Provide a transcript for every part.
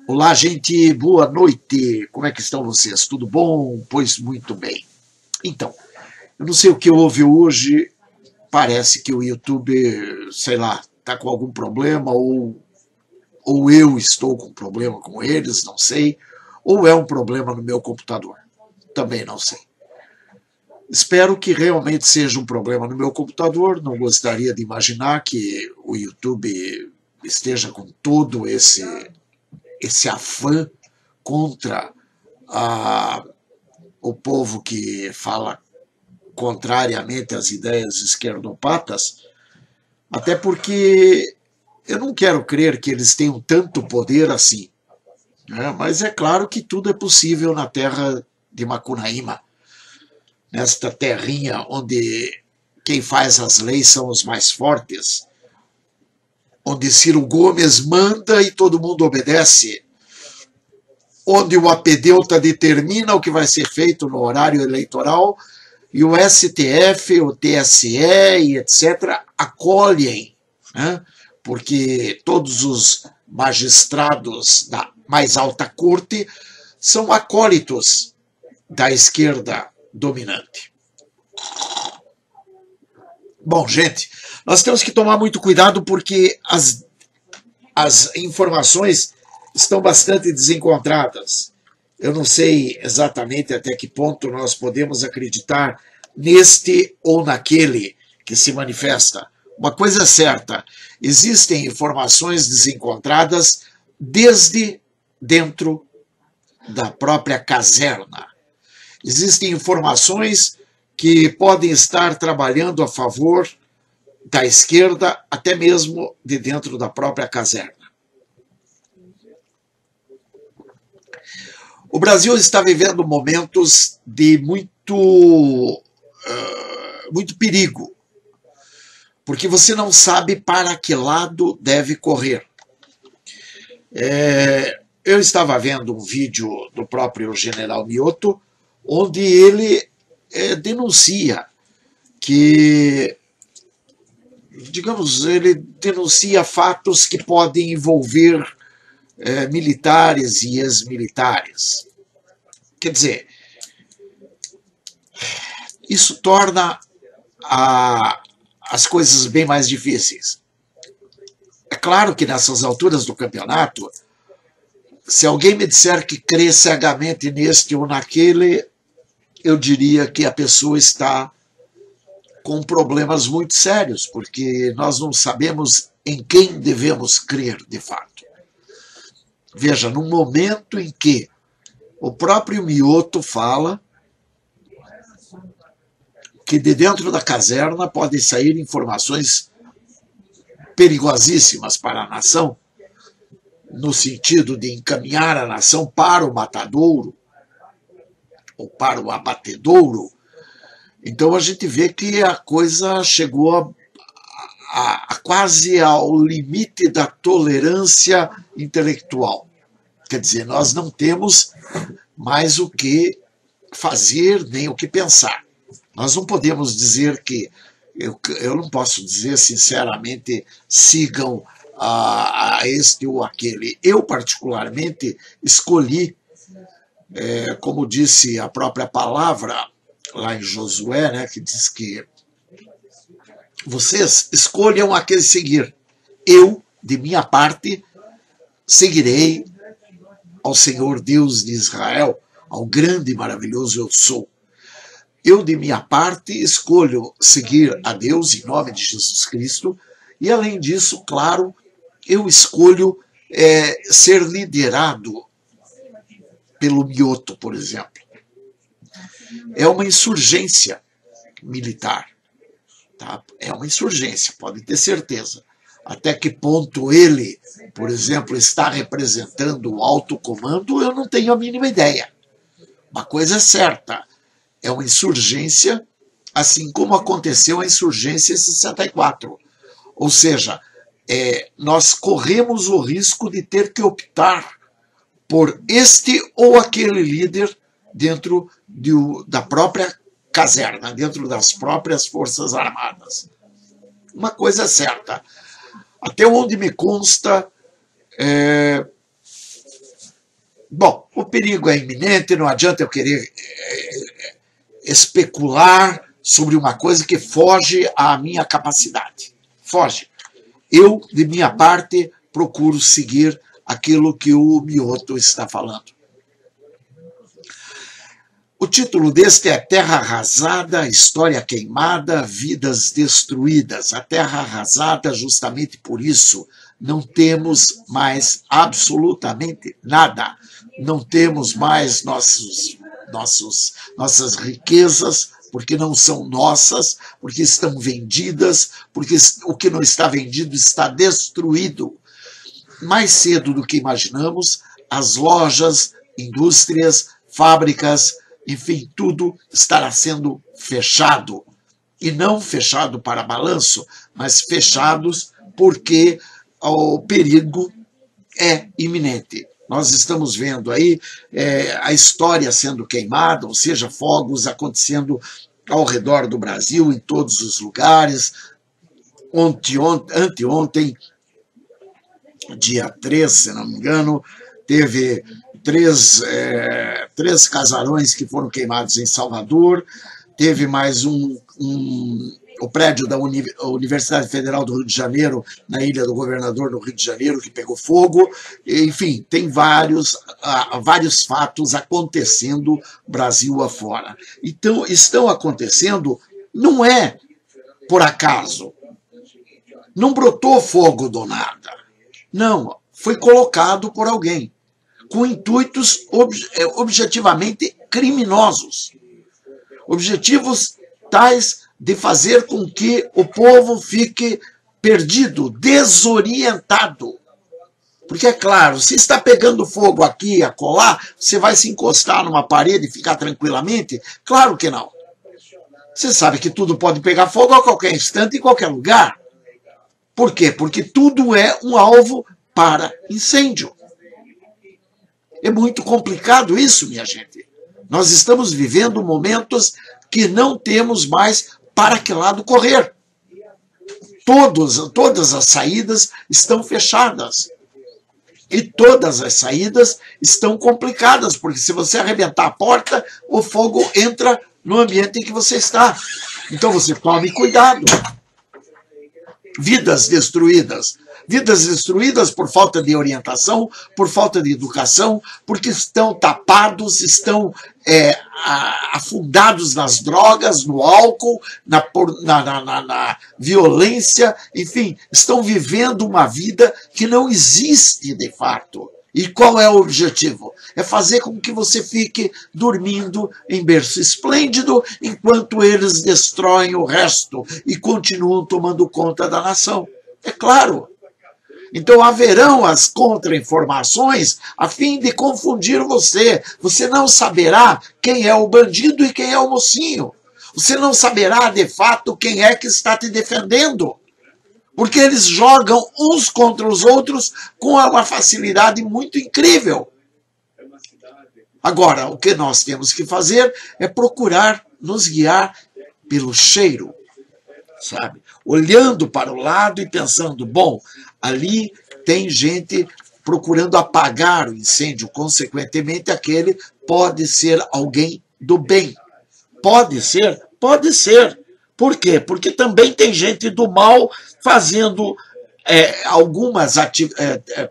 Olá, gente, boa noite. Como é que estão vocês? Tudo bom? Pois muito bem. Então, eu não sei o que houve hoje, parece que o YouTube, sei lá, está com algum problema, ou eu estou com problema com eles, não sei, ou é um problema no meu computador, também não sei. Espero que realmente seja um problema no meu computador, não gostaria de imaginar que o YouTube esteja com todo esse afã contra a, o povo que fala contrariamente às ideias esquerdopatas, até porque eu não quero crer que eles tenham tanto poder assim. Né? Mas é claro que tudo é possível na terra de Macunaíma, nesta terrinha onde quem faz as leis são os mais fortes, onde Ciro Gomes manda e todo mundo obedece, onde o apedeuta determina o que vai ser feito no horário eleitoral e o STF, o TSE e etc. acolhem, né? Porque todos os magistrados da mais alta corte são acólitos da esquerda dominante. Bom, gente, nós temos que tomar muito cuidado porque as informações estão bastante desencontradas. Eu não sei exatamente até que ponto nós podemos acreditar neste ou naquele que se manifesta. Uma coisa é certa, existem informações desencontradas desde dentro da própria caserna. Existem informações que podem estar trabalhando a favor da esquerda, até mesmo de dentro da própria caserna. O Brasil está vivendo momentos de muito perigo, porque você não sabe para que lado deve correr. Eu estava vendo um vídeo do próprio general Mioto, onde ele denuncia que, digamos, ele denuncia fatos que podem envolver militares e ex-militares. Quer dizer, isso torna as coisas bem mais difíceis. É claro que nessas alturas do campeonato, se alguém me disser que crê cegamente neste ou naquele, eu diria que a pessoa está com problemas muito sérios, porque nós não sabemos em quem devemos crer de fato. Veja, num momento em que o próprio Mioto fala que de dentro da caserna podem sair informações perigosíssimas para a nação, no sentido de encaminhar a nação para o matadouro, ou para o abatedouro. Então a gente vê que a coisa chegou quase ao limite da tolerância intelectual. Quer dizer, nós não temos mais o que fazer nem o que pensar. Nós não podemos dizer que, eu não posso dizer sinceramente, sigam a este ou aquele. Eu, particularmente, escolhi, como disse a própria palavra lá em Josué, né, que diz que vocês escolham a quem seguir. Eu, de minha parte, seguirei ao Senhor Deus de Israel, ao grande e maravilhoso eu sou. Eu, de minha parte, escolho seguir a Deus em nome de Jesus Cristo e, além disso, claro, eu escolho ser liderado pelo Mioto, por exemplo. É uma insurgência militar. Tá? É uma insurgência, pode ter certeza. Até que ponto ele, por exemplo, está representando o alto comando, eu não tenho a mínima ideia. Uma coisa é certa, é uma insurgência, assim como aconteceu a insurgência em 64. Ou seja, nós corremos o risco de ter que optar por este ou aquele líder dentro da própria caserna, dentro das próprias Forças Armadas. Uma coisa é certa, até onde me consta, Bom, o perigo é iminente, não adianta eu querer especular sobre uma coisa que foge à minha capacidade. Foge. Eu, de minha parte, procuro seguir aquilo que o Mioto está falando. O título deste é Terra Arrasada, História Queimada, Vidas Destruídas. A Terra Arrasada, justamente por isso, não temos mais absolutamente nada. Não temos mais nossas riquezas, porque não são nossas, porque estão vendidas, porque o que não está vendido está destruído. Mais cedo do que imaginamos, as lojas, indústrias, fábricas, enfim, tudo estará sendo fechado. E não fechado para balanço, mas fechados porque o perigo é iminente. Nós estamos vendo aí a história sendo queimada, ou seja, fogos acontecendo ao redor do Brasil, em todos os lugares. Anteontem, dia 3, se não me engano, teve três casarões que foram queimados em Salvador, teve mais o prédio da Universidade Federal do Rio de Janeiro, na Ilha do Governador, no Rio de Janeiro, que pegou fogo. Enfim, tem vários fatos acontecendo Brasil afora. Então, estão acontecendo, não é por acaso. Não brotou fogo do nada. Não, foi colocado por alguém, com intuitos objetivamente criminosos. Objetivos tais de fazer com que o povo fique perdido, desorientado. Porque, é claro, se está pegando fogo aqui e acolá, você vai se encostar numa parede e ficar tranquilamente? Claro que não. Você sabe que tudo pode pegar fogo a qualquer instante, em qualquer lugar. Por quê? Porque tudo é um alvo para incêndio. É muito complicado isso, minha gente. Nós estamos vivendo momentos que não temos mais para que lado correr. Todas as saídas estão fechadas. E todas as saídas estão complicadas, porque se você arrebentar a porta, o fogo entra no ambiente em que você está. Então você tome cuidado. Vidas destruídas. Vidas destruídas por falta de orientação, por falta de educação, porque estão tapados, estão afundados nas drogas, no álcool, na violência, enfim, estão vivendo uma vida que não existe de fato. E qual é o objetivo? É fazer com que você fique dormindo em berço esplêndido, enquanto eles destroem o resto e continuam tomando conta da nação. É claro. Então haverão as contra-informações a fim de confundir você. Você não saberá quem é o bandido e quem é o mocinho. Você não saberá, de fato, quem é que está te defendendo. Porque eles jogam uns contra os outros com uma facilidade muito incrível. Agora, o que nós temos que fazer é procurar nos guiar pelo cheiro, sabe? Olhando para o lado e pensando, bom, ali tem gente procurando apagar o incêndio, consequentemente aquele pode ser alguém do bem. Pode ser? Pode ser. Por quê? Porque também tem gente do mal fazendo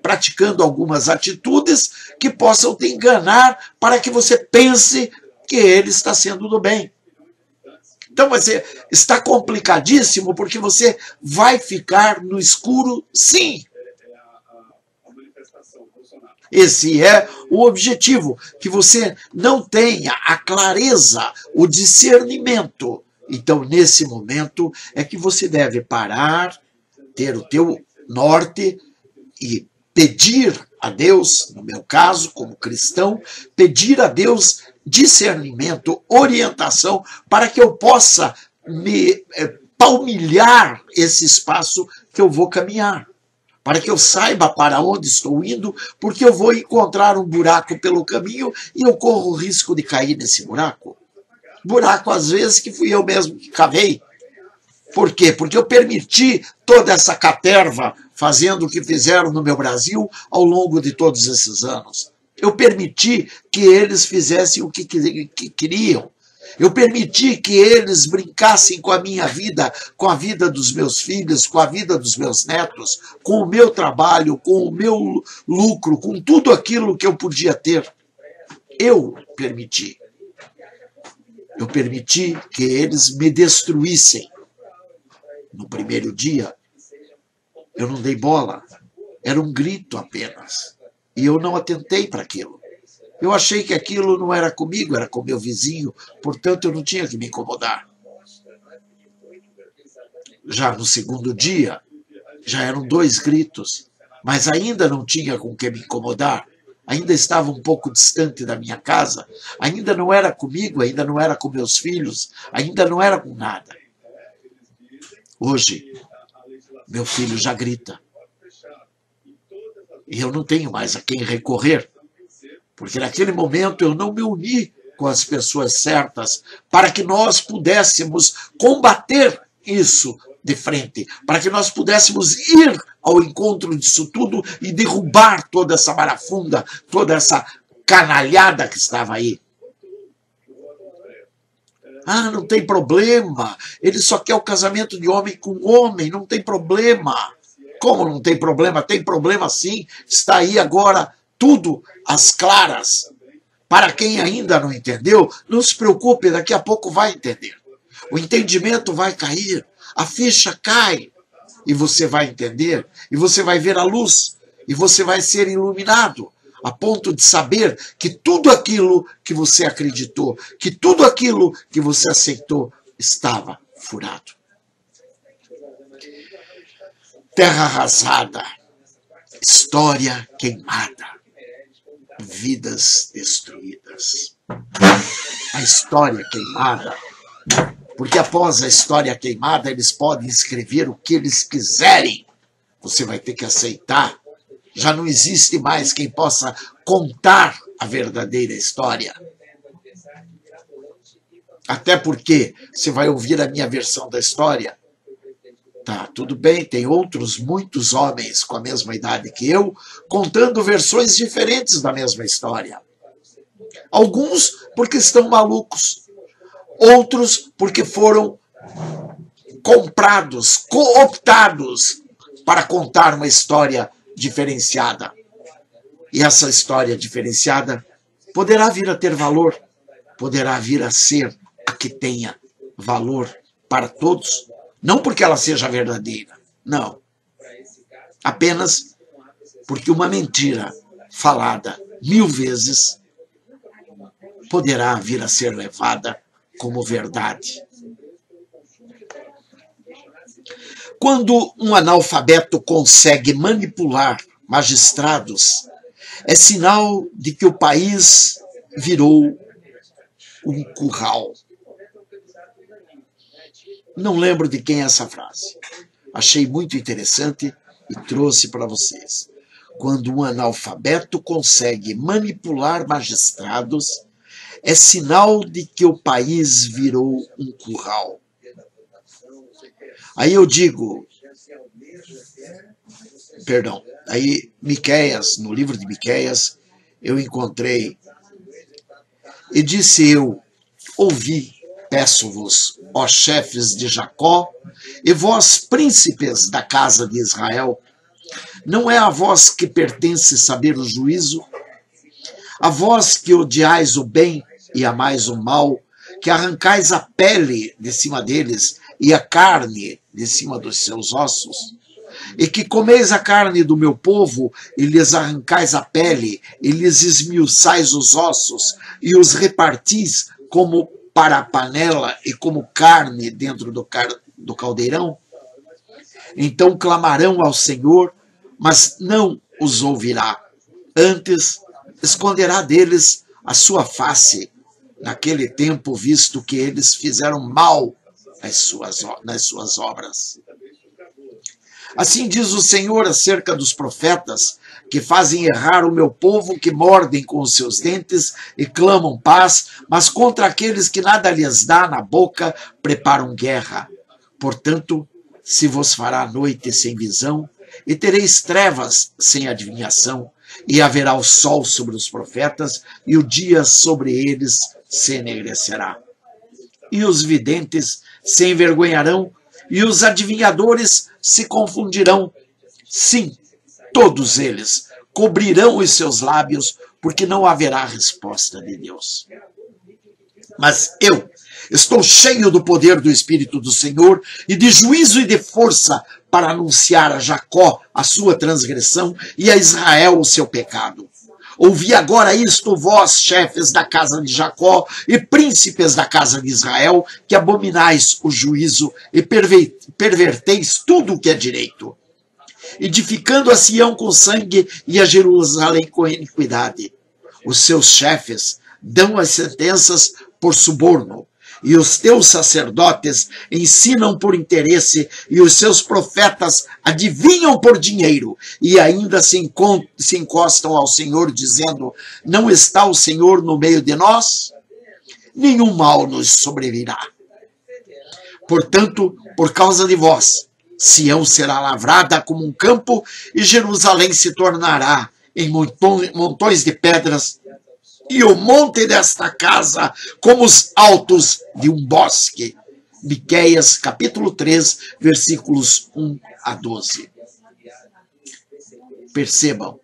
praticando algumas atitudes que possam te enganar para que você pense que ele está sendo do bem. Então está complicadíssimo porque você vai ficar no escuro, sim. Esse é o objetivo, que você não tenha a clareza, o discernimento. Então, nesse momento, é que você deve parar, ter o teu norte e pedir a Deus, no meu caso, como cristão, pedir a Deus discernimento, orientação, para que eu possa me palmilhar esse espaço que eu vou caminhar. Para que eu saiba para onde estou indo, porque eu vou encontrar um buraco pelo caminho e eu corro o risco de cair nesse buraco. Buraco, às vezes, que fui eu mesmo que cavei. Por quê? Porque eu permiti toda essa caterva fazendo o que fizeram no meu Brasil ao longo de todos esses anos. Eu permiti que eles fizessem o que queriam. Eu permiti que eles brincassem com a minha vida, com a vida dos meus filhos, com a vida dos meus netos, com o meu trabalho, com o meu lucro, com tudo aquilo que eu podia ter. Eu permiti. Eu permiti que eles me destruíssem. No primeiro dia, eu não dei bola. Era um grito apenas. E eu não atentei para aquilo. Eu achei que aquilo não era comigo, era com meu vizinho, portanto eu não tinha que me incomodar. Já no segundo dia, já eram 2 gritos, mas ainda não tinha com que me incomodar. Ainda estava um pouco distante da minha casa, ainda não era comigo, ainda não era com meus filhos, ainda não era com nada. Hoje, meu filho já grita. E eu não tenho mais a quem recorrer, porque naquele momento eu não me uni com as pessoas certas para que nós pudéssemos combater isso de frente, para que nós pudéssemos ir ao encontro disso tudo e derrubar toda essa marafunda, toda essa canalhada que estava aí. Ah, não tem problema, ele só quer o casamento de homem com homem, não tem problema. Como não tem problema? Tem problema sim, está aí agora tudo às claras. Para quem ainda não entendeu, não se preocupe, daqui a pouco vai entender. O entendimento vai cair, a ficha cai, e você vai entender, e você vai ver a luz, e você vai ser iluminado, a ponto de saber que tudo aquilo que você acreditou, que tudo aquilo que você aceitou, estava furado. Terra arrasada, história queimada, vidas destruídas. A história queimada, porque após a história queimada eles podem escrever o que eles quiserem. Você vai ter que aceitar. Já não existe mais quem possa contar a verdadeira história. Até porque você vai ouvir a minha versão da história. Tá, tudo bem, tem muitos homens com a mesma idade que eu, contando versões diferentes da mesma história. Alguns porque estão malucos, outros porque foram comprados, cooptados para contar uma história diferenciada. E essa história diferenciada poderá vir a ter valor, poderá vir a ser a que tenha valor para todos. Não porque ela seja verdadeira, não. Apenas porque uma mentira falada 1000 vezes poderá vir a ser levada como verdade. Quando um analfabeto consegue manipular magistrados, é sinal de que o país virou um curral. Não lembro de quem é essa frase. Achei muito interessante e trouxe para vocês. Quando um analfabeto consegue manipular magistrados, é sinal de que o país virou um curral. Aí eu digo, aí Miqueias, no livro de Miqueias, eu encontrei, e disse eu, ouvi, peço-vos, ó chefes de Jacó, e vós príncipes da casa de Israel, não é a vós que pertence saber o juízo? A vós que odiais o bem e amais o mal, que arrancais a pele de cima deles e a carne de cima dos seus ossos, e que comeis a carne do meu povo e lhes arrancais a pele e lhes esmiuçais os ossos e os repartis como para a panela e como carne dentro do caldeirão? Então clamarão ao Senhor, mas não os ouvirá. Antes esconderá deles a sua face, naquele tempo, visto que eles fizeram mal nas suas obras. Assim diz o Senhor acerca dos profetas, que fazem errar o meu povo, que mordem com os seus dentes e clamam paz, mas contra aqueles que nada lhes dá na boca, preparam guerra. Portanto, se vos fará noite sem visão, e tereis trevas sem adivinhação, e haverá o sol sobre os profetas, e o dia sobre eles se enegrecerá. E os videntes se envergonharão, e os adivinhadores se confundirão. Sim, todos eles cobrirão os seus lábios, porque não haverá resposta de Deus. Mas eu estou cheio do poder do Espírito do Senhor e de juízo e de força para anunciar a Jacó a sua transgressão e a Israel o seu pecado. Ouvi agora isto, vós, chefes da casa de Jacó e príncipes da casa de Israel, que abominais o juízo e perverteis tudo o que é direito, edificando a Sião com sangue e a Jerusalém com iniquidade. Os seus chefes dão as sentenças por suborno, e os teus sacerdotes ensinam por interesse, e os seus profetas adivinham por dinheiro, e ainda se encostam ao Senhor, dizendo: não está o Senhor no meio de nós? Nenhum mal nos sobrevirá. Portanto, por causa de vós, Sião será lavrada como um campo, e Jerusalém se tornará em montões de pedras, e o monte desta casa como os altos de um bosque. Miqueias, capítulo 3, versículos 1 a 12. Percebam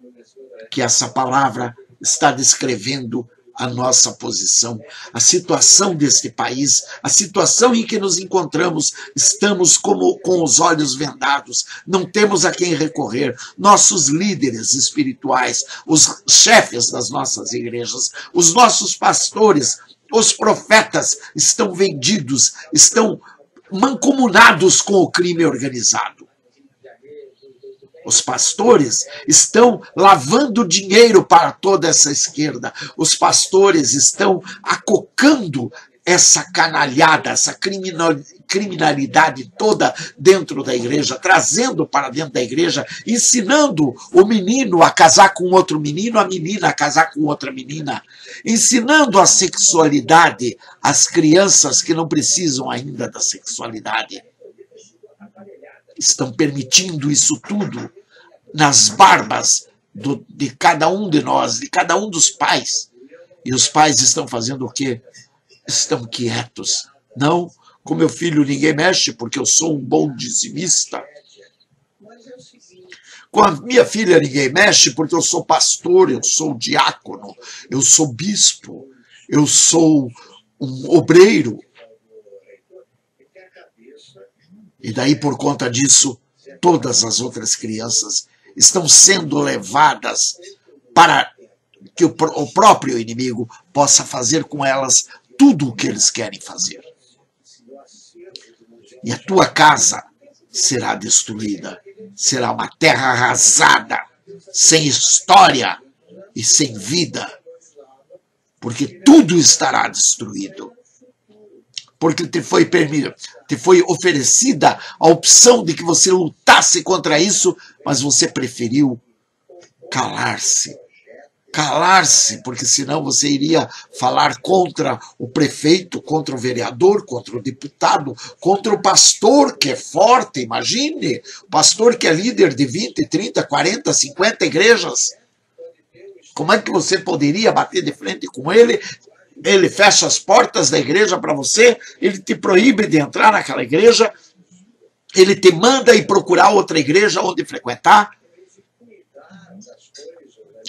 que essa palavra está descrevendo a nossa posição, a situação deste país, a situação em que nos encontramos. Estamos como com os olhos vendados, não temos a quem recorrer. Nossos líderes espirituais, os chefes das nossas igrejas, os nossos pastores, os profetas estão vendidos, estão mancomunados com o crime organizado. Os pastores estão lavando dinheiro para toda essa esquerda. Os pastores estão acocando essa canalhada, essa criminalidade toda dentro da igreja, trazendo para dentro da igreja, ensinando o menino a casar com outro menino, a menina a casar com outra menina, ensinando a sexualidade às crianças que não precisam ainda da sexualidade. Estão permitindo isso tudo nas barbas de cada um de nós, de cada um dos pais. E os pais estão fazendo o quê? Estão quietos. Não, com meu filho ninguém mexe, porque eu sou um bom dizimista. Com a minha filha ninguém mexe, porque eu sou pastor, eu sou diácono, eu sou bispo, eu sou um obreiro. E daí, por conta disso, todas as outras crianças estão sendo levadas para que o próprio inimigo possa fazer com elas tudo o que eles querem fazer. E a tua casa será destruída, será uma terra arrasada, sem história e sem vida, porque tudo estará destruído. Porque te foi oferecida a opção de que você lutasse contra isso, mas você preferiu calar-se. Calar-se, porque senão você iria falar contra o prefeito, contra o vereador, contra o deputado, contra o pastor, que é forte, imagine, o pastor que é líder de 20, 30, 40, 50 igrejas. Como é que você poderia bater de frente com ele? Ele fecha as portas da igreja para você, ele te proíbe de entrar naquela igreja, ele te manda ir procurar outra igreja onde frequentar,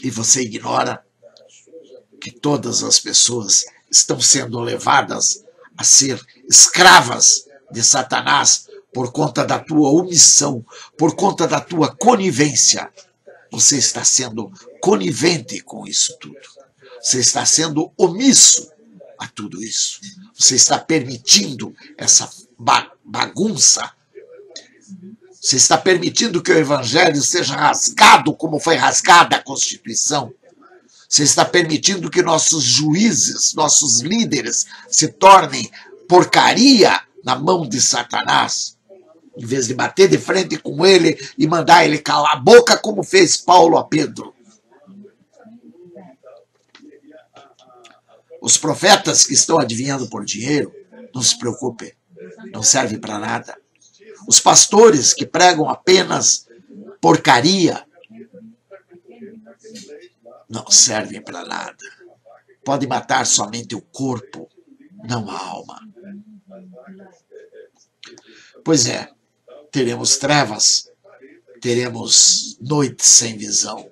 e você ignora que todas as pessoas estão sendo levadas a ser escravas de Satanás por conta da tua omissão, por conta da tua conivência. Você está sendo conivente com isso tudo. Você está sendo omisso a tudo isso. Você está permitindo essa bagunça. Você está permitindo que o evangelho seja rasgado como foi rasgada a Constituição. Você está permitindo que nossos juízes, nossos líderes se tornem porcaria na mão de Satanás. Em vez de bater de frente com ele e mandar ele calar a boca como fez Paulo a Pedro. Os profetas que estão adivinhando por dinheiro, não se preocupem, não servem para nada. Os pastores que pregam apenas porcaria, não servem para nada. Podem matar somente o corpo, não a alma. Pois é, teremos trevas, teremos noites sem visão.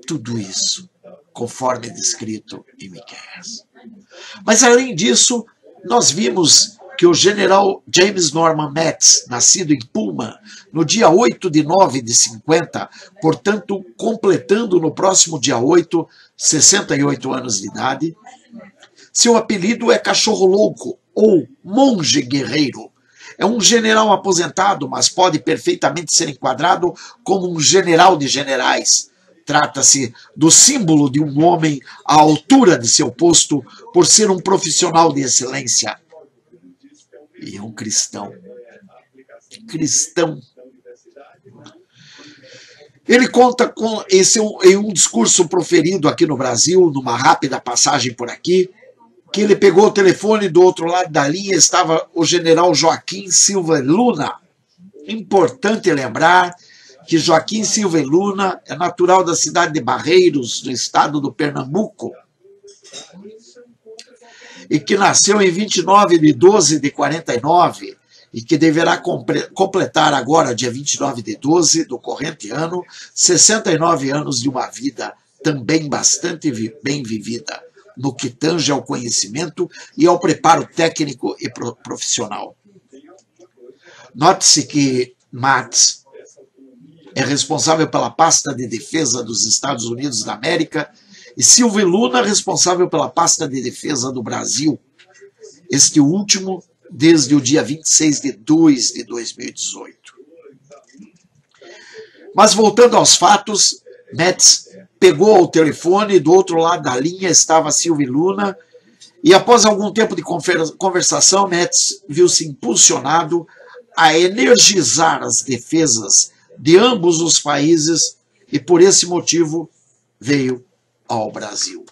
Tudo isso, conforme descrito em Miqueias. Mas, além disso, nós vimos que o general James Norman Metz, nascido em Pullman, no dia 8 de 9 de 50, portanto, completando no próximo dia 8, 68 anos de idade, seu apelido é Cachorro Louco ou Monge Guerreiro. É um general aposentado, mas pode perfeitamente ser enquadrado como um general de generais. Trata-se do símbolo de um homem à altura de seu posto por ser um profissional de excelência. E um cristão. Cristão. Ele conta com esse em um discurso proferido aqui no Brasil, numa rápida passagem por aqui, que ele pegou o telefone, do outro lado da linha estava o general Joaquim Silva Luna. Importante lembrar que Joaquim Silva Luna é natural da cidade de Barreiros, no estado do Pernambuco, e que nasceu em 29 de 12 de 49, e que deverá completar agora, dia 29 de 12 do corrente ano, 69 anos de uma vida também bastante bem vivida, no que tange ao conhecimento e ao preparo técnico e profissional. Note-se que Metz é responsável pela pasta de defesa dos Estados Unidos da América e Silva Luna responsável pela pasta de defesa do Brasil, este último desde o dia 26 de 2 de 2018. Mas voltando aos fatos, Metz pegou o telefone e do outro lado da linha estava Silva Luna e após algum tempo de conversação, Metz viu-se impulsionado a energizar as defesas de ambos os países e por esse motivo veio ao Brasil.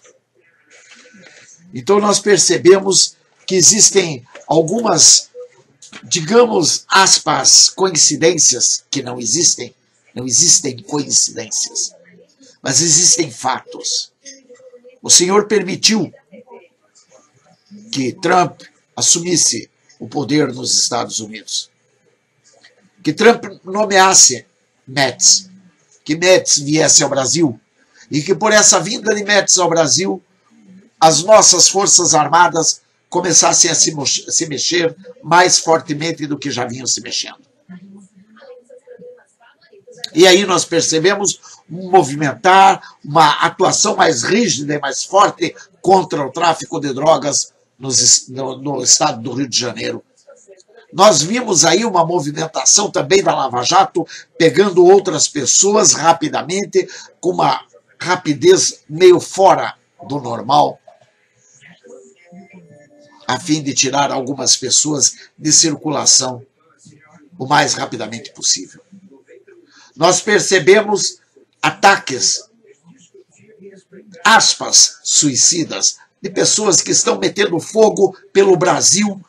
Então nós percebemos que existem algumas, digamos, aspas, coincidências, que não existem coincidências, mas existem fatos. O Senhor permitiu que Trump assumisse o poder nos Estados Unidos, que Trump nomeasse Metz, que Metz viesse ao Brasil, e que por essa vinda de Metz ao Brasil, as nossas Forças Armadas começassem a se mexer mais fortemente do que já vinham se mexendo. E aí nós percebemos um movimentar, uma atuação mais rígida e mais forte contra o tráfico de drogas no estado do Rio de Janeiro. Nós vimos aí uma movimentação também da Lava Jato, pegando outras pessoas rapidamente, com uma rapidez meio fora do normal, a fim de tirar algumas pessoas de circulação o mais rapidamente possível. Nós percebemos ataques, aspas, suicidas, de pessoas que estão metendo fogo pelo Brasil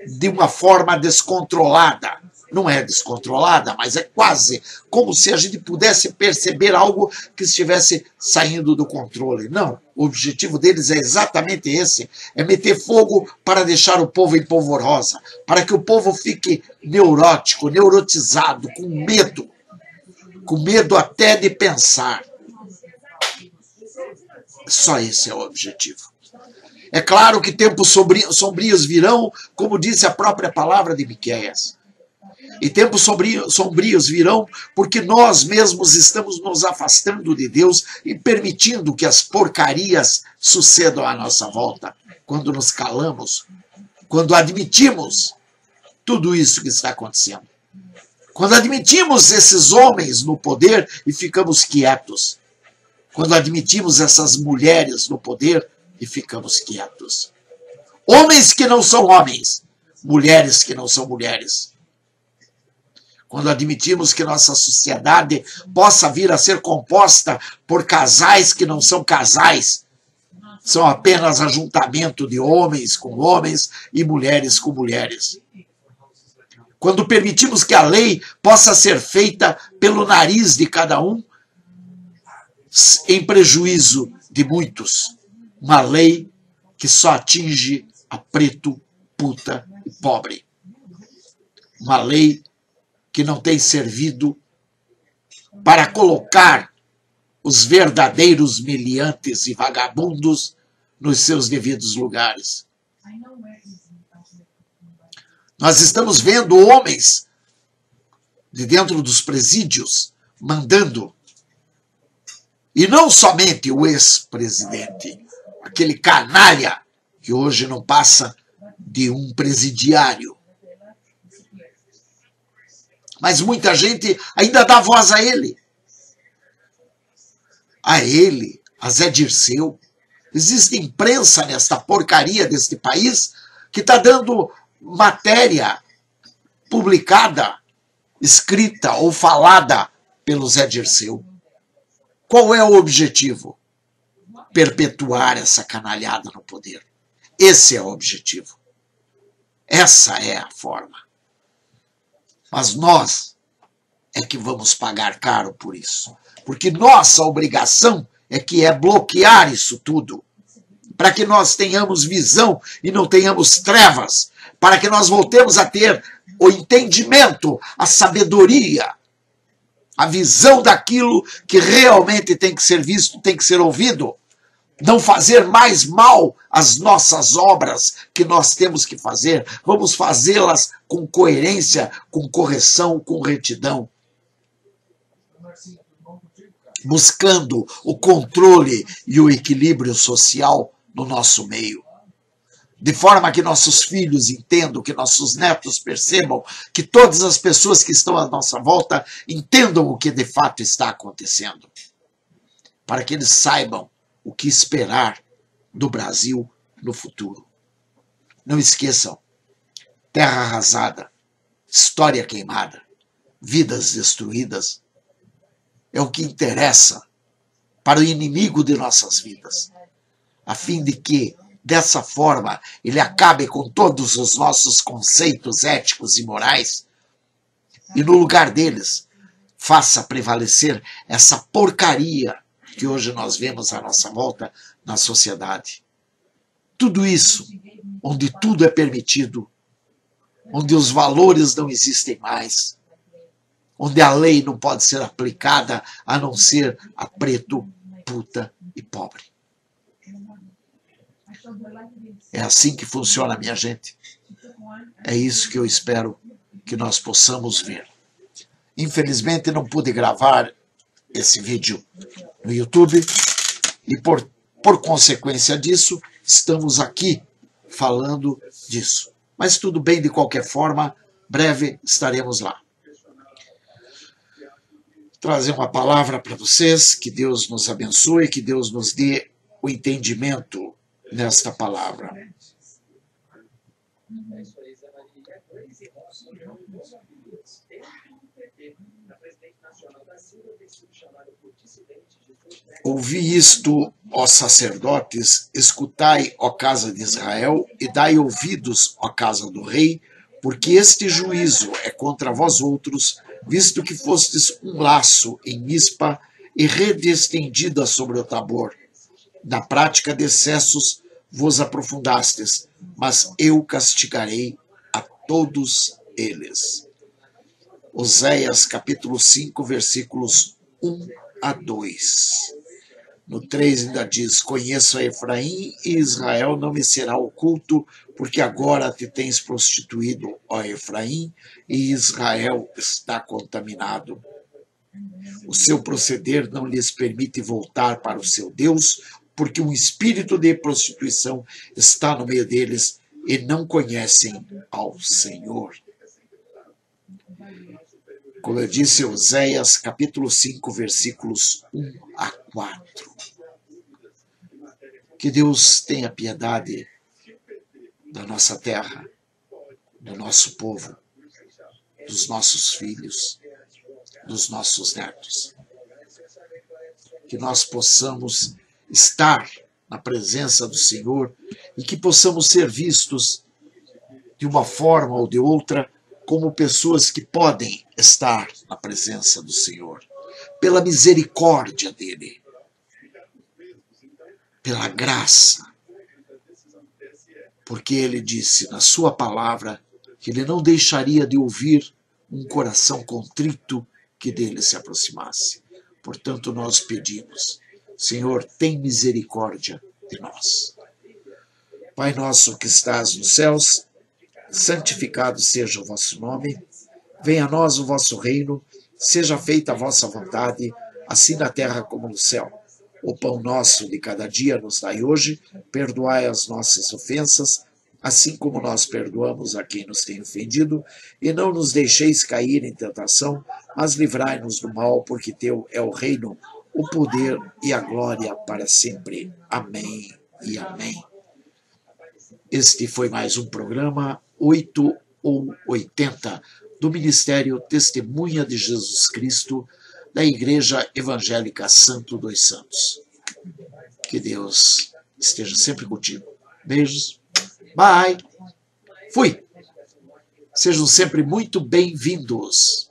de uma forma descontrolada. Não é descontrolada, mas é quase como se a gente pudesse perceber algo que estivesse saindo do controle. Não, o objetivo deles é exatamente esse, é meter fogo para deixar o povo em polvorosa, para que o povo fique neurótico, neurotizado, com medo até de pensar. Só esse é o objetivo. É claro que tempos sombrios virão, como disse a própria palavra de Miqueias. E tempos sombrios virão porque nós mesmos estamos nos afastando de Deus e permitindo que as porcarias sucedam à nossa volta. Quando nos calamos, quando admitimos tudo isso que está acontecendo. Quando admitimos esses homens no poder e ficamos quietos. Quando admitimos essas mulheres no poder e ficamos quietos. Homens que não são homens, mulheres que não são mulheres. Quando admitimos que nossa sociedade possa vir a ser composta por casais que não são casais, são apenas ajuntamento de homens com homens e mulheres com mulheres. Quando permitimos que a lei possa ser feita pelo nariz de cada um, em prejuízo de muitos. Uma lei que só atinge a preto, puta e pobre. Uma lei que não tem servido para colocar os verdadeiros meliantes e vagabundos nos seus devidos lugares. Nós estamos vendo homens de dentro dos presídios mandando, e não somente o ex-presidente, aquele canalha que hoje não passa de um presidiário. Mas muita gente ainda dá voz a ele. A Zé Dirceu. Existe imprensa nesta porcaria deste país que está dando matéria publicada, escrita ou falada pelo Zé Dirceu. Qual é o objetivo? Perpetuar essa canalhada no poder. Esse é o objetivo. Essa é a forma. Mas nós é que vamos pagar caro por isso. Porque nossa obrigação é bloquear isso tudo. Para que nós tenhamos visão e não tenhamos trevas. Para que nós voltemos a ter o entendimento, a sabedoria, a visão daquilo que realmente tem que ser visto, tem que ser ouvido. Não fazer mais mal às nossas obras que nós temos que fazer. Vamos fazê-las com coerência, com correção, com retidão. Buscando o controle e o equilíbrio social no nosso meio. De forma que nossos filhos entendam, que nossos netos percebam, que todas as pessoas que estão à nossa volta entendam o que de fato está acontecendo. Para que eles saibam o que esperar do Brasil no futuro. Não esqueçam, terra arrasada, história queimada, vidas destruídas, é o que interessa para o inimigo de nossas vidas, a fim de que, dessa forma, ele acabe com todos os nossos conceitos éticos e morais e, no lugar deles, faça prevalecer essa porcaria que hoje nós vemos à nossa volta na sociedade. Tudo isso, onde tudo é permitido, onde os valores não existem mais, onde a lei não pode ser aplicada a não ser a preto, puta e pobre. É assim que funciona, minha gente. É isso que eu espero que nós possamos ver. Infelizmente não pude gravar esse vídeo no YouTube e por consequência disso estamos aqui falando disso. Mas tudo bem, de qualquer forma, breve estaremos lá. Trazer uma palavra para vocês, que Deus nos abençoe, que Deus nos dê o entendimento nesta palavra. Ouvi isto, ó sacerdotes, escutai, ó casa de Israel, e dai ouvidos, ó casa do rei, porque este juízo é contra vós outros, visto que fostes um laço em Mispa e rede estendida sobre o Tabor. Na prática de excessos vos aprofundastes, mas eu castigarei a todos eles. Oséias capítulo 5, versículos 1 a 2. No 3 ainda diz, conheço a Efraim e Israel não me será oculto, porque agora te tens prostituído, ó Efraim, e Israel está contaminado. O seu proceder não lhes permite voltar para o seu Deus, porque um espírito de prostituição está no meio deles e não conhecem ao Senhor. Como eu disse, Oséias, capítulo 5, versículos 1 a 4. Que Deus tenha piedade da nossa terra, do nosso povo, dos nossos filhos, dos nossos netos. Que nós possamos estar na presença do Senhor e que possamos ser vistos de uma forma ou de outra como pessoas que podem estar na presença do Senhor, pela misericórdia dele, pela graça, porque ele disse na sua palavra que ele não deixaria de ouvir um coração contrito que dele se aproximasse. Portanto, nós pedimos, Senhor, tem misericórdia de nós. Pai nosso que estás nos céus, santificado seja o vosso nome, venha a nós o vosso reino, seja feita a vossa vontade, assim na terra como no céu. O pão nosso de cada dia nos dai hoje, perdoai as nossas ofensas, assim como nós perdoamos a quem nos tem ofendido, e não nos deixeis cair em tentação, mas livrai-nos do mal, porque teu é o reino, o poder e a glória para sempre. Amém e amém. Este foi mais um programa 8 ou 80 do Ministério Testemunha de Jesus Cristo da Igreja Evangélica Santo dos Santos. Que Deus esteja sempre contigo. Beijos. Bye. Fui. Sejam sempre muito bem-vindos.